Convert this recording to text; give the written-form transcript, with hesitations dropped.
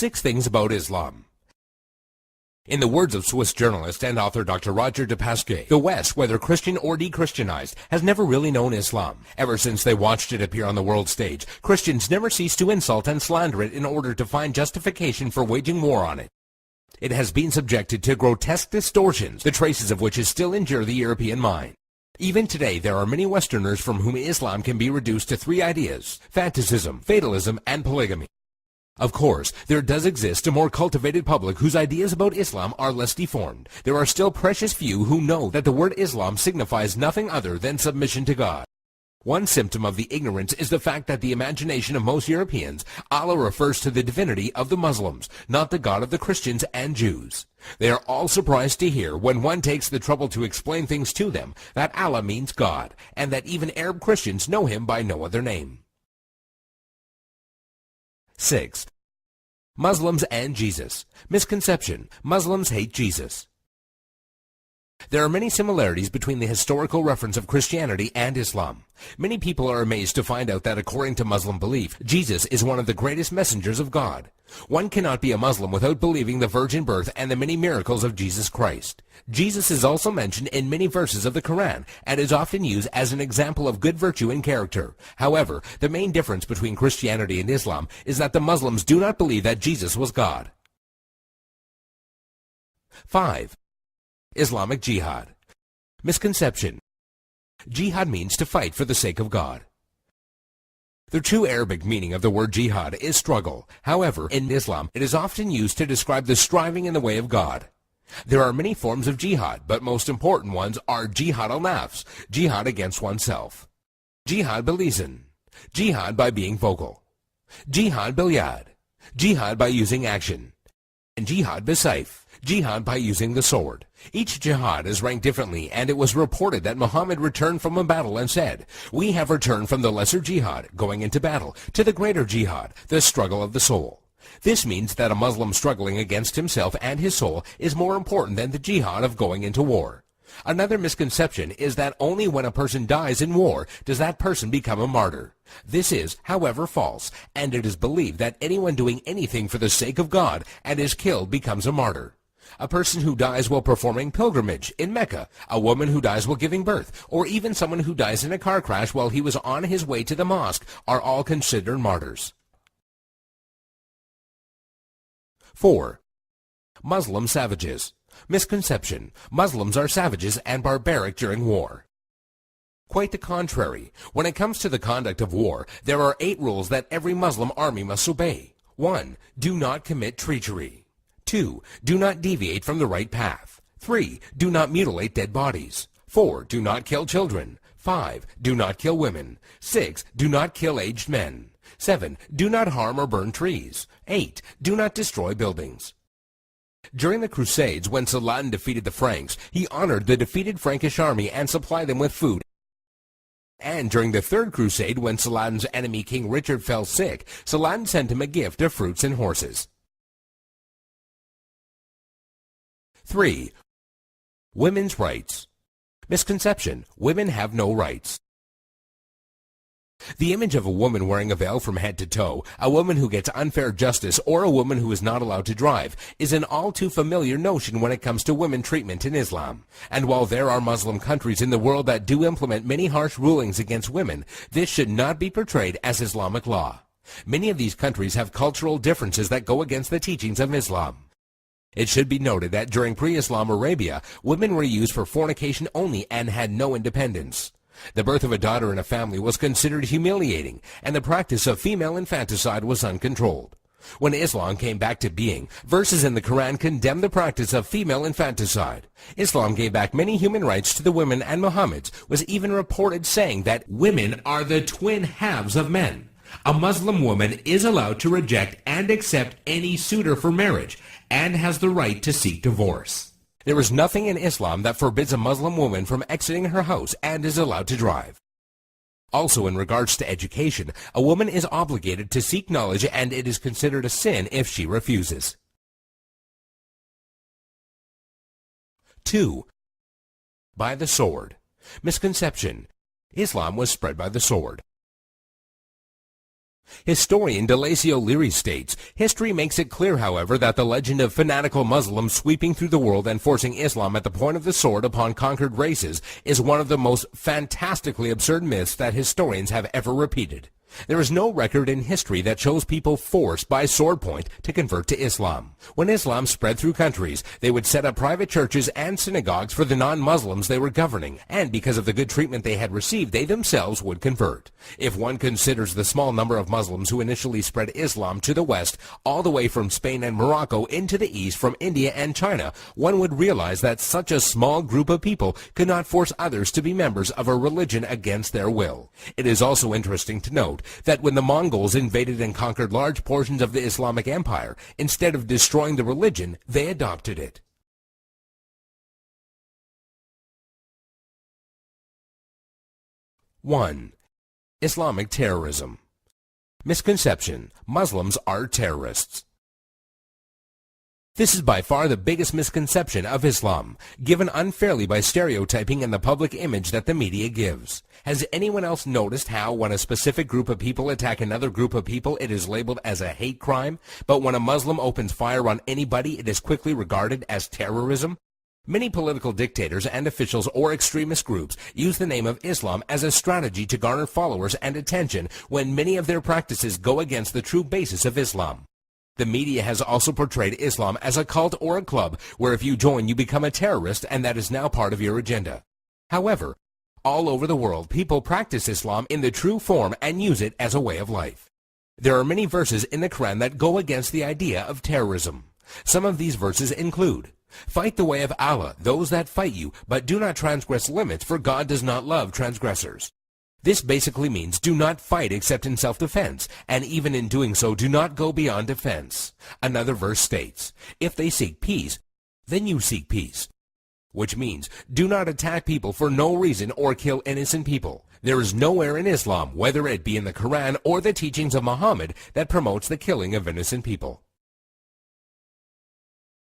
6 Things About Islam. In the words of Swiss journalist and author Dr. Roger de Pasquet, the West, whether Christian or de-Christianized, has never really known Islam. Ever since they watched it appear on the world stage, Christians never ceased to insult and slander it in order to find justification for waging war on it. It has been subjected to grotesque distortions, the traces of which still injure the European mind. Even today, there are many Westerners from whom Islam can be reduced to 3 ideas: fanaticism, fatalism, and polygamy. Of course, there does exist a more cultivated public whose ideas about Islam are less deformed. There are still precious few who know that the word Islam signifies nothing other than submission to God. One symptom of the ignorance is the fact that the imagination of most Europeans, Allah refers to the divinity of the Muslims, not the God of the Christians and Jews. They are all surprised to hear, when one takes the trouble to explain things to them, that Allah means God, and that even Arab Christians know him by no other name. 6. Muslims and Jesus. Misconception: Muslims hate Jesus. There are many similarities between the historical reference of Christianity and Islam. Many people are amazed to find out that according to Muslim belief, Jesus is one of the greatest messengers of God. One cannot be a Muslim without believing the virgin birth and the many miracles of Jesus Christ. Jesus is also mentioned in many verses of the Quran and is often used as an example of good virtue and character. However, the main difference between Christianity and Islam is that the Muslims do not believe that Jesus was God. 5. Islamic Jihad. Misconception: Jihad means to fight for the sake of God. The true Arabic meaning of the word jihad is struggle. However, in Islam, it is often used to describe the striving in the way of God. There are many forms of jihad, but most important ones are jihad al-nafs, jihad against oneself, jihad bil-lisan, jihad by being vocal, jihad bil-yad, jihad by using action, and jihad bis-sayf, jihad by using the sword. Each jihad is ranked differently, and it was reported that Muhammad returned from a battle and said, "We have returned from the lesser jihad, going into battle, to the greater jihad, the struggle of the soul." This means that a Muslim struggling against himself and his soul is more important than the jihad of going into war. Another misconception is that only when a person dies in war does that person become a martyr. This is, however, false, and it is believed that anyone doing anything for the sake of God and is killed becomes a martyr. A person who dies while performing pilgrimage in Mecca, a woman who dies while giving birth, or even someone who dies in a car crash while he was on his way to the mosque are all considered martyrs. 4. Muslim savages. Misconception: Muslims are savages and barbaric during war. Quite the contrary. When it comes to the conduct of war, there are 8 rules that every Muslim army must obey. 1. Do not commit treachery. 2. Do not deviate from the right path. 3. Do not mutilate dead bodies. 4. Do not kill children. 5. Do not kill women. 6. Do not kill aged men. 7. Do not harm or burn trees. 8. Do not destroy buildings. During the Crusades, when Saladin defeated the Franks, he honored the defeated Frankish army and supplied them with food. And during the Third Crusade, when Saladin's enemy King Richard fell sick, Saladin sent him a gift of fruits and horses. 3. Women's rights. Misconception: Women have no rights. The image of a woman wearing a veil from head to toe, a woman who gets unfair justice, or a woman who is not allowed to drive, is an all too familiar notion when it comes to women treatment in Islam. And while there are Muslim countries in the world that do implement many harsh rulings against women, this should not be portrayed as Islamic law. Many of these countries have cultural differences that go against the teachings of Islam. It should be noted that during pre-Islam Arabia, women were used for fornication only and had no independence. The birth of a daughter in a family was considered humiliating, and the practice of female infanticide was uncontrolled. When Islam came back to being, verses in the Quran condemned the practice of female infanticide. Islam gave back many human rights to the women, and Muhammad was even reported saying that women are the twin halves of men. A Muslim woman is allowed to reject and accept any suitor for marriage, and has the right to seek divorce. There is nothing in Islam that forbids a Muslim woman from exiting her house and is allowed to drive. Also, in regards to education, a woman is obligated to seek knowledge, and it is considered a sin if she refuses. 2. By the sword. Misconception: Islam was spread by the sword. Historian Delasio Leary states, history makes it clear, however, that the legend of fanatical Muslims sweeping through the world and forcing Islam at the point of the sword upon conquered races is one of the most fantastically absurd myths that historians have ever repeated. There is no record in history that shows people forced by sword point to convert to Islam. When Islam spread through countries, they would set up private churches and synagogues for the non-Muslims they were governing, and because of the good treatment they had received, they themselves would convert. If one considers the small number of Muslims who initially spread Islam to the west, all the way from Spain and Morocco into the east from India and China, one would realize that such a small group of people could not force others to be members of a religion against their will. It is also interesting to note that when the Mongols invaded and conquered large portions of the Islamic Empire, instead of destroying the religion, they adopted it. One, Islamic terrorism. Misconception: Muslims are terrorists. This is by far the biggest misconception of Islam, given unfairly by stereotyping and the public image that the media gives. Has anyone else noticed how when a specific group of people attack another group of people, it is labeled as a hate crime, but when a Muslim opens fire on anybody, it is quickly regarded as terrorism? Many political dictators and officials or extremist groups use the name of Islam as a strategy to garner followers and attention when many of their practices go against the true basis of Islam. The media has also portrayed Islam as a cult or a club where if you join you become a terrorist, and that is now part of your agenda. However, all over the world people practice Islam in the true form and use it as a way of life. There are many verses in the Quran that go against the idea of terrorism. Some of these verses include, "Fight the way of Allah, those that fight you, but do not transgress limits, for God does not love transgressors." This basically means do not fight except in self-defense, and even in doing so, do not go beyond defense. Another verse states, "If they seek peace, then you seek peace," which means do not attack people for no reason or kill innocent people. There is nowhere in Islam, whether it be in the Quran or the teachings of Muhammad, that promotes the killing of innocent people.